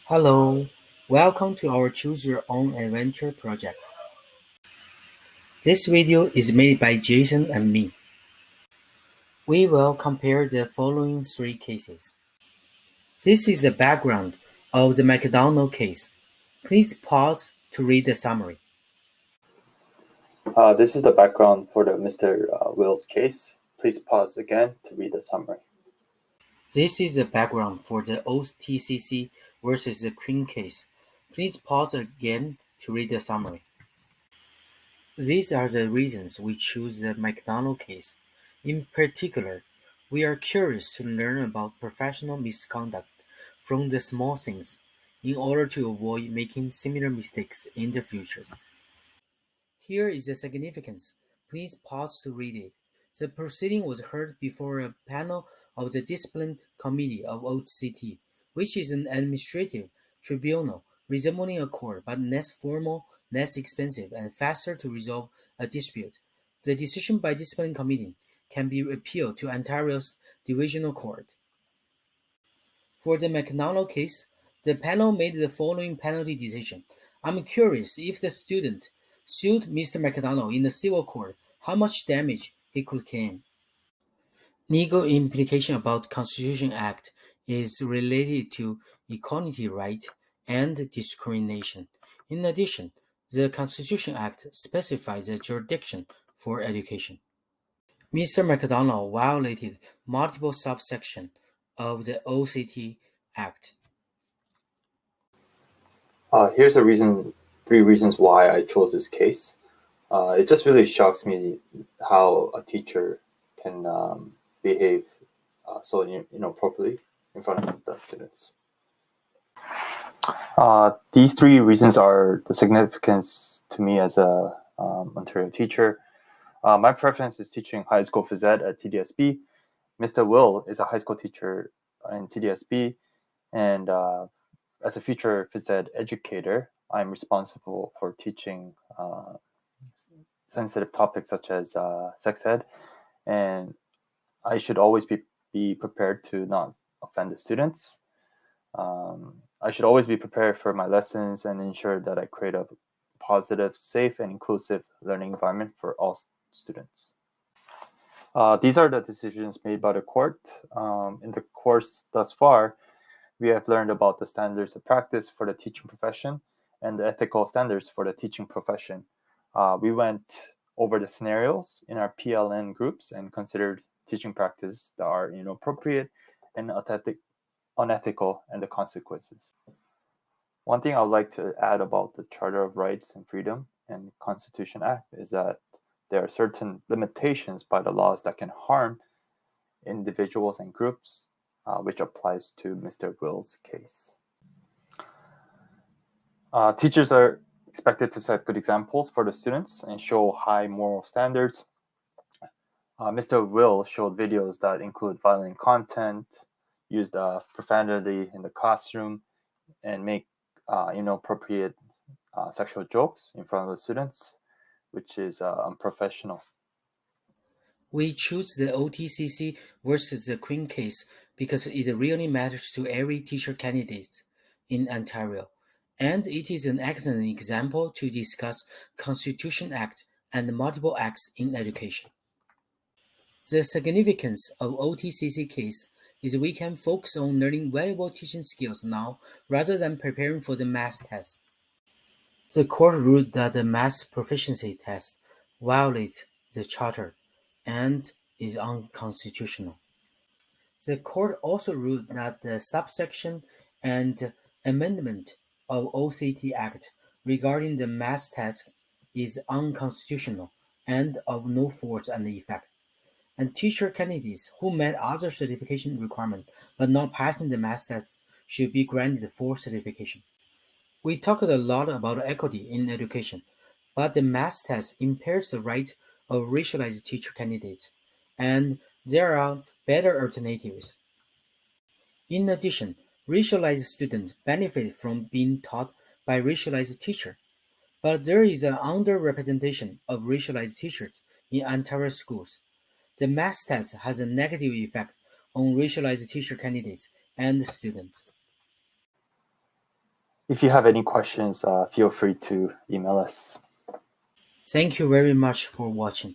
Hello, welcome to our Choose Your Own Adventure project. This video is made by Jason and me. We will compare the following three cases. This is the background of the McDonald case. Please pause to read the summary. This is the background for the Mr. Wills case. Please pause again to read the summary. This is the background for the OTCC versus the Queen case. Please pause again to read the summary. These are the reasons we choose the McDonald case. In particular, we are curious to learn about professional misconduct from the small things in order to avoid making similar mistakes in the future. Here is the significance. Please pause to read it. The proceeding was heard before a panel of the Discipline Committee of OCT, which is an administrative tribunal resembling a court but less formal, less expensive, and faster to resolve a dispute. The decision by Discipline Committee can be appealed to Ontario's Divisional Court. For the McDonald case, the panel made the following penalty decision: I'm curious if the student sued Mr. McDonald in the civil court, how much damage he could claim. Legal implication about Constitution Act is related to equality right and discrimination. In addition, the Constitution Act specifies the jurisdiction for education. Mr. McDonald violated multiple subsections of the OCT Act. Here's three reasons why I chose this case. It just really shocks me how a teacher can behave so inappropriately in front of the students. These three reasons are the significance to me as a Ontario teacher. My preference is teaching high school phys ed at TDSB. Mr. Will is a high school teacher in TDSB, and as a future phys ed educator, I'm responsible for teaching sensitive topics such as sex ed, and I should always be prepared to not offend the students. I should always be prepared for my lessons and ensure that I create a positive, safe, and inclusive learning environment for all students. These are the decisions made by the court. In the course thus far, we have learned about the standards of practice for the teaching profession and the ethical standards for the teaching profession. We went over the scenarios in our PLN groups and considered teaching practices that are inappropriate and unethical and the consequences. One thing I would like to add about the Charter of Rights and Freedom and Constitution Act is that there are certain limitations by the laws that can harm individuals and groups, which applies to Mr. Will's case. Teachers are expected to set good examples for the students and show high moral standards. Mr. Will showed videos that include violent content, used profanity in the classroom, and make inappropriate sexual jokes in front of the students, which is unprofessional. We choose the OTCC versus the Queen case because it really matters to every teacher candidate in Ontario, and it is an excellent example to discuss Constitution Act and multiple acts in education. The significance of OTCC case is we can focus on learning valuable teaching skills now rather than preparing for the math test. The court ruled that the math proficiency test violates the charter and is unconstitutional. The court also ruled that the subsection and amendment of OCT Act regarding the math test is unconstitutional and of no force and effect, and teacher candidates who met other certification requirements but not passing the math test should be granted full certification. We talked a lot about equity in education, but the math test impairs the right of racialized teacher candidates, and there are better alternatives. In addition, racialized students benefit from being taught by racialized teachers, but there is an underrepresentation of racialized teachers in Ontario schools. The math test has a negative effect on racialized teacher candidates and students. if you have any questions, feel free to email us. Thank you very much for watching.